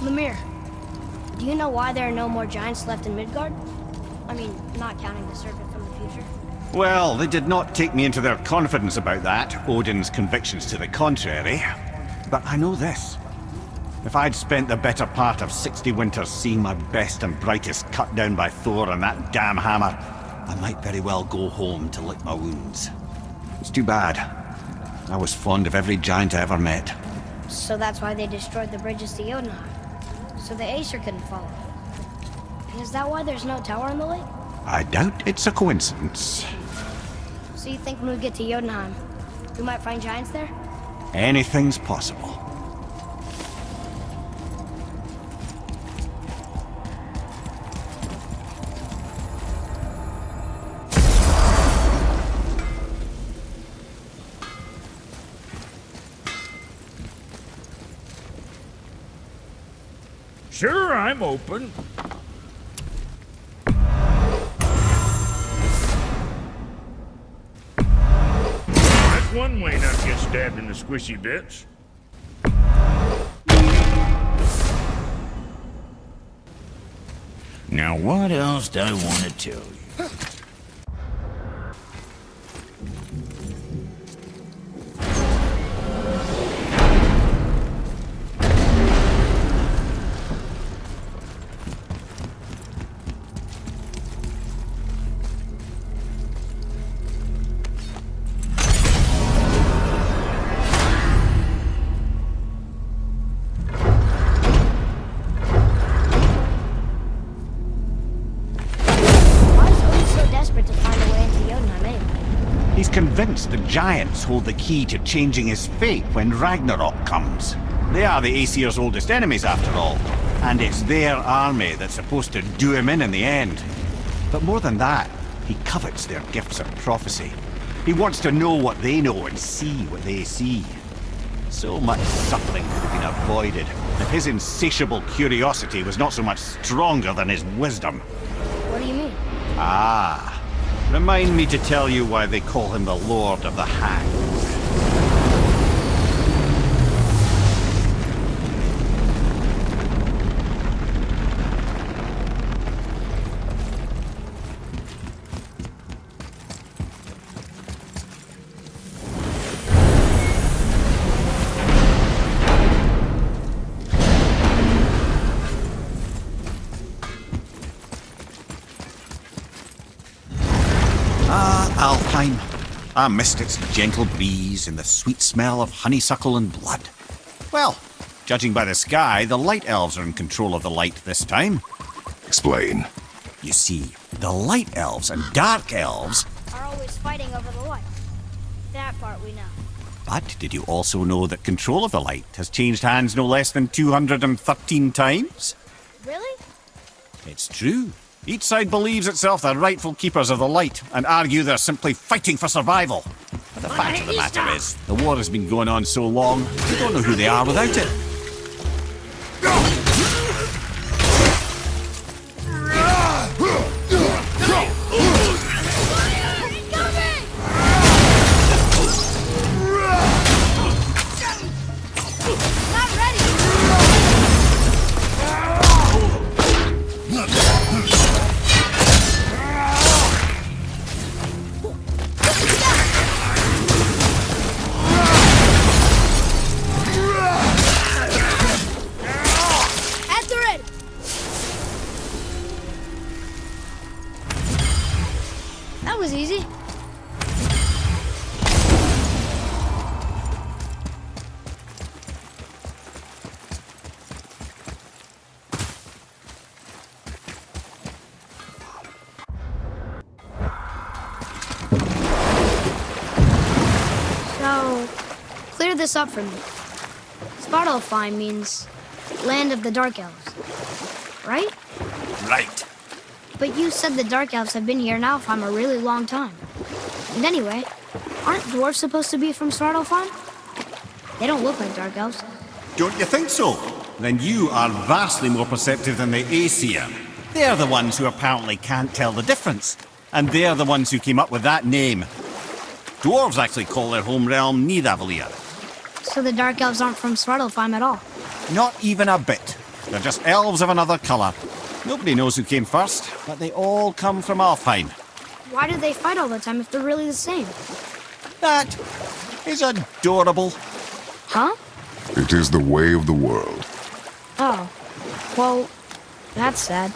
Lemire, do you know why there are no more giants left in Midgard? I mean, not counting the serpent from the future. Well, they did not take me into their confidence about that, Odin's convictions to the contrary. But I know this. If I'd spent the better part of 60 winters seeing my best and brightest cut down by Thor and that damn hammer, I might very well go home to lick my wounds. It's too bad. I was fond of every giant I ever met. So that's why they destroyed the bridges to Jotunheim. So the Aesir couldn't follow. And is that why there's no tower in the lake? I doubt it's a coincidence. So you think when we get to Jotunheim, we might find giants there? Anything's possible. Sure, I'm open. That's one way not to get stabbed in the squishy bits. Now what else do I want to tell you? Convinced the giants hold the key to changing his fate when Ragnarok comes. They are the Aesir's oldest enemies, after all, and it's their army that's supposed to do him in the end. But more than that, he covets their gifts of prophecy. He wants to know what they know and see what they see. So much suffering could have been avoided if his insatiable curiosity was not so much stronger than his wisdom. What do you mean? Ah. Remind me to tell you why they call him the Lord of the Hands. Alfheim. I missed its gentle breeze and the sweet smell of honeysuckle and blood. Well, judging by the sky, the light elves are in control of the light this time. Explain. You see, the light elves and dark elves are always fighting over the light. That part we know. But did you also know that control of the light has changed hands no less than 213 times? Really? It's true. Each side believes itself the rightful keepers of the light and argue they're simply fighting for survival. But the fact of the matter is, the war has been going on so long, we don't know who they are without it. That was easy. So, clear this up for me. Svartalfheim means land of the Dark Elves, right? Right. But you said the Dark Elves have been here in Alfheim a really long time. And anyway, aren't dwarves supposed to be from Svartalfheim? They don't look like Dark Elves. Don't you think so? Then you are vastly more perceptive than the Aesir. They're the ones who apparently can't tell the difference. And they're the ones who came up with that name. Dwarves actually call their home realm Nidavellir. So the Dark Elves aren't from Svartalfheim at all? Not even a bit. They're just elves of another colour. Nobody knows who came first, but they all come from Alfheim. Why do they fight all the time if they're really the same? That is adorable. Huh? It is the way of the world. Oh. Well, that's sad.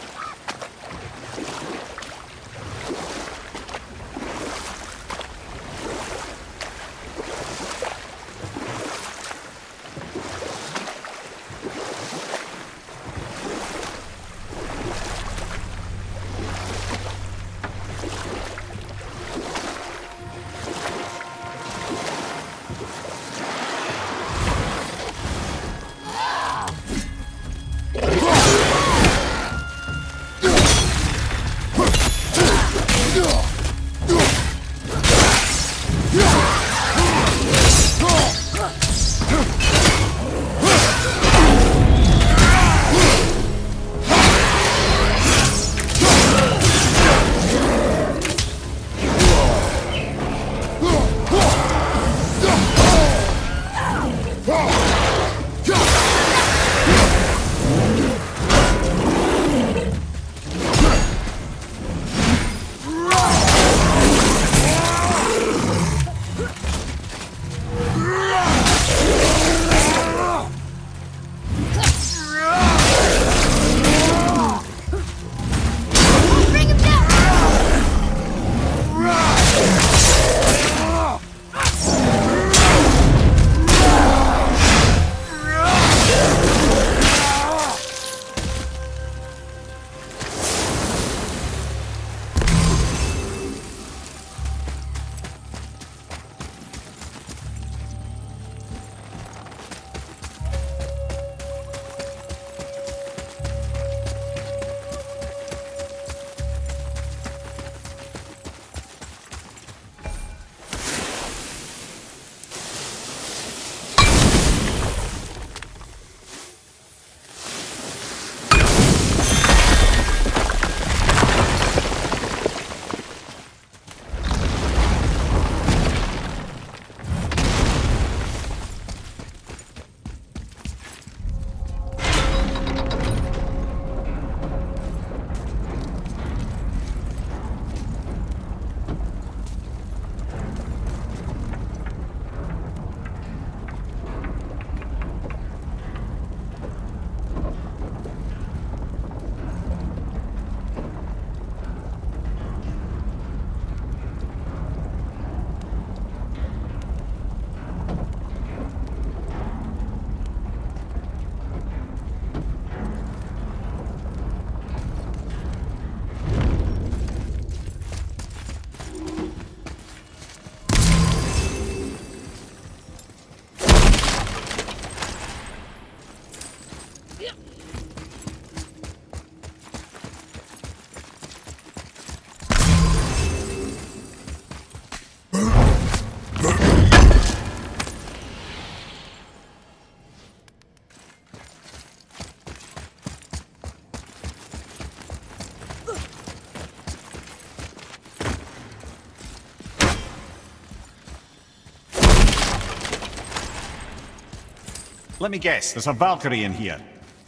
Let me guess, there's a Valkyrie in here.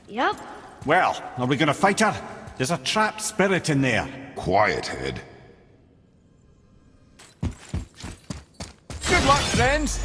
Yep. Well, are we gonna fight her? There's a trapped spirit in there. Quiet, head. Good luck, friends!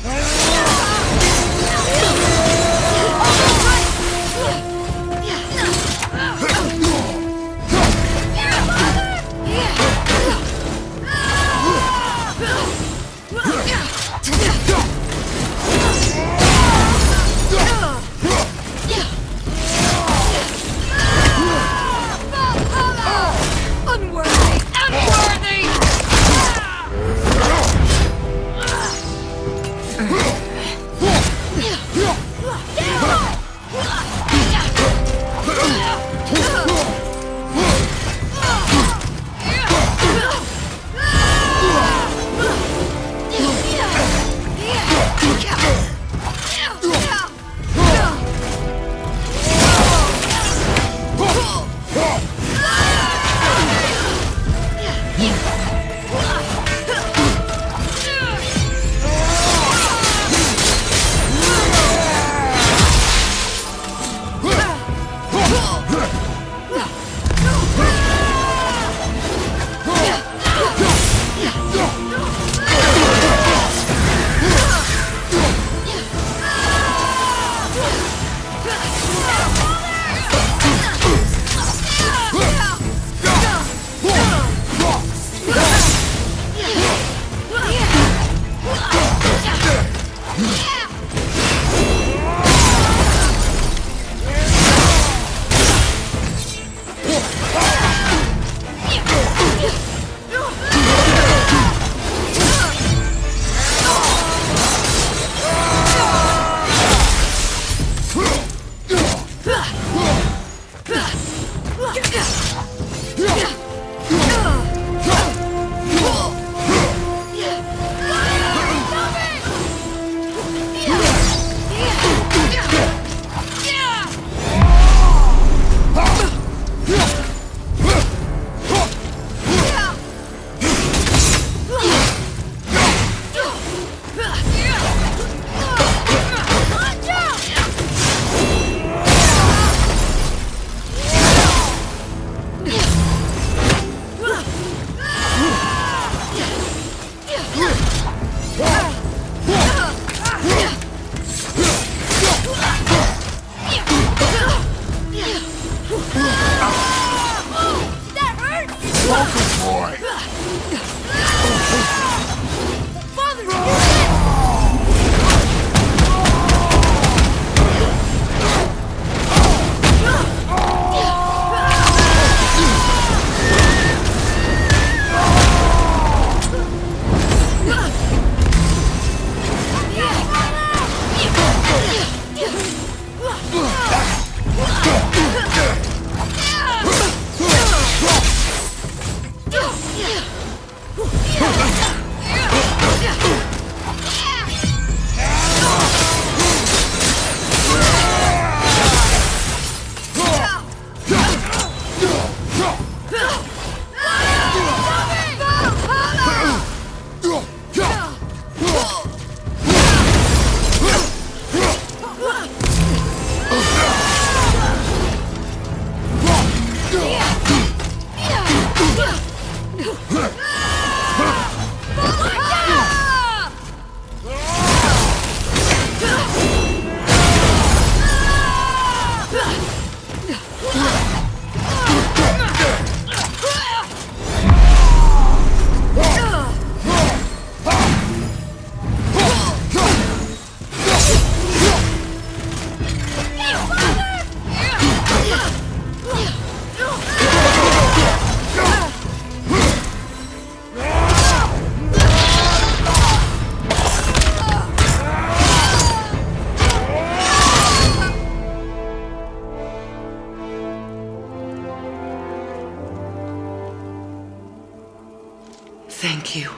Thank you.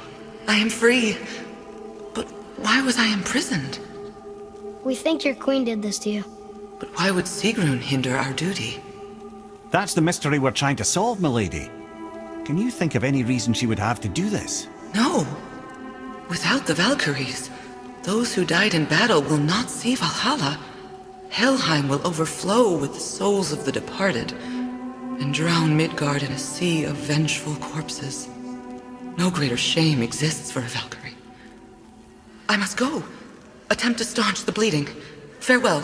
I am free. But why was I imprisoned? We think your queen did this to you. But why would Sigrun hinder our duty? That's the mystery we're trying to solve, milady. Can you think of any reason she would have to do this? No. Without the Valkyries, those who died in battle will not see Valhalla. Helheim will overflow with the souls of the departed, and drown Midgard in a sea of vengeful corpses. No greater shame exists for a Valkyrie. I must go. Attempt to staunch the bleeding. Farewell.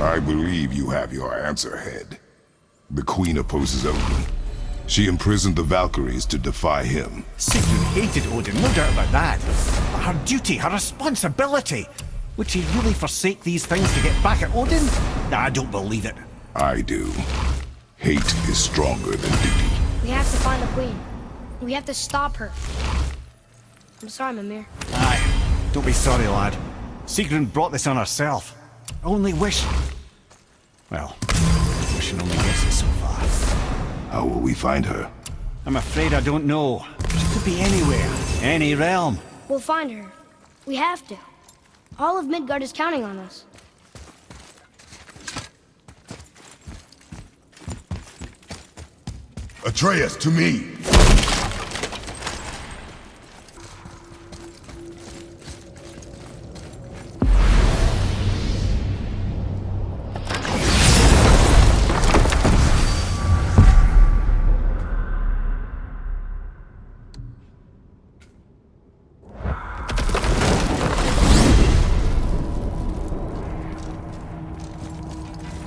I believe you have your answer, Head. The Queen opposes Odin. She imprisoned the Valkyries to defy him. Sigrun hated Odin, no doubt about that. But her duty, her responsibility. Would she really forsake these things to get back at Odin? I don't believe it. I do. Hate is stronger than duty. We have to find the queen. We have to stop her. I'm sorry, Mimir. Aye, don't be sorry, lad. Sigrun brought this on herself. I only wish... Well, wishing only gets it so far. How will we find her? I'm afraid I don't know. She could be anywhere, any realm. We'll find her. We have to. All of Midgard is counting on us. Atreus, to me!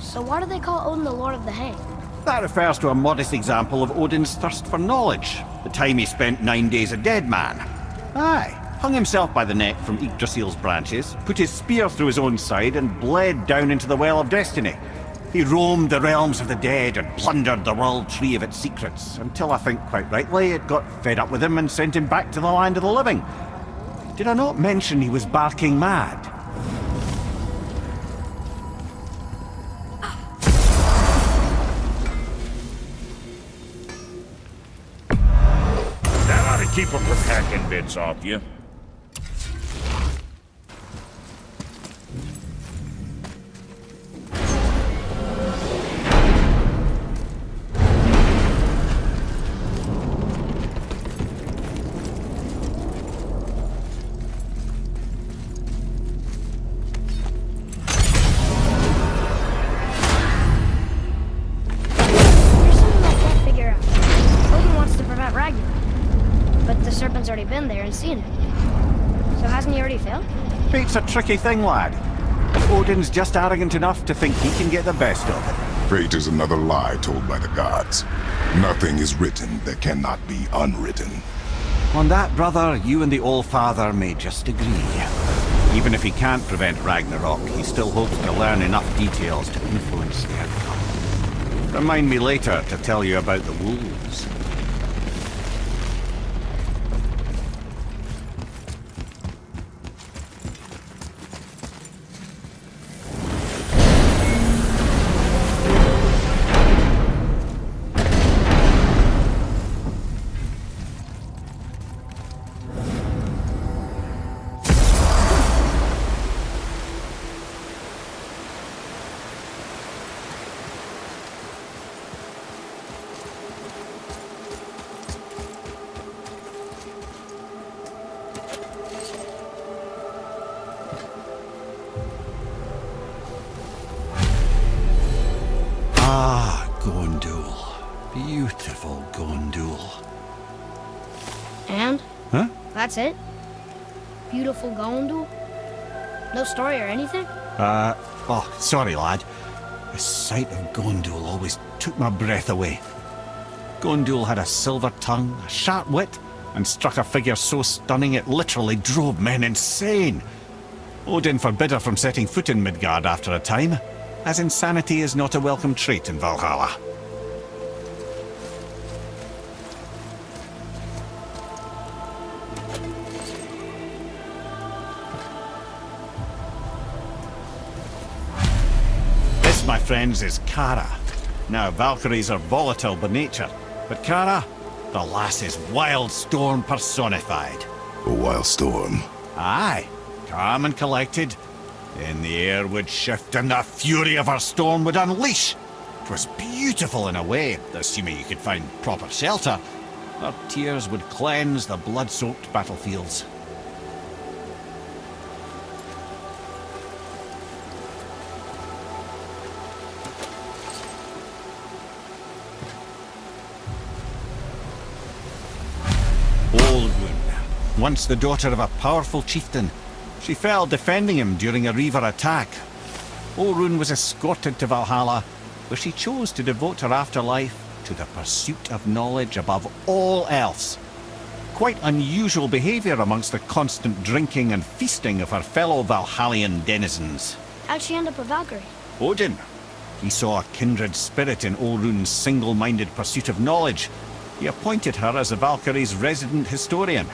So why do they call Odin the Lord of the Hang? That refers to a modest example of Odin's thirst for knowledge. The time he spent 9 days a dead man. Aye, hung himself by the neck from Yggdrasil's branches, put his spear through his own side and bled down into the Well of Destiny. He roamed the realms of the dead and plundered the World Tree of its secrets, until I think quite rightly it got fed up with him and sent him back to the land of the living. Did I not mention he was barking mad? Keep them from hacking bits off you. Serpent's already been there and seen it. So hasn't he already failed? Fate's a tricky thing, lad. Odin's just arrogant enough to think he can get the best of it. Fate is another lie told by the gods. Nothing is written that cannot be unwritten. On that, brother, you and the All-Father may just agree. Even if he can't prevent Ragnarok, he still hopes to learn enough details to influence the outcome. Remind me later to tell you about the wolves. Beautiful Gondul. And? Huh? That's it? Beautiful Gondul? No story or anything? Oh, sorry, lad. The sight of Gondul always took my breath away. Gondul had a silver tongue, a sharp wit, and struck a figure so stunning it literally drove men insane. Odin forbid her from setting foot in Midgard after a time, as insanity is not a welcome trait in Valhalla. my friends, is Kara. Now, Valkyries are volatile by nature, but Kara, the lass is wild storm personified. A wild storm. Aye, calm and collected. Then the air would shift and the fury of her storm would unleash. 'Twas beautiful in a way, assuming you could find proper shelter. Her tears would cleanse the blood-soaked battlefields. Olrun, once the daughter of a powerful chieftain, she fell defending him during a Reaver attack. Olrun was escorted to Valhalla, where she chose to devote her afterlife to the pursuit of knowledge above all else. Quite unusual behaviour amongst the constant drinking and feasting of her fellow Valhallian denizens. How'd she end up a Valkyrie? Odin. He saw a kindred spirit in Olrun's single-minded pursuit of knowledge. He appointed her as the Valkyrie's resident historian.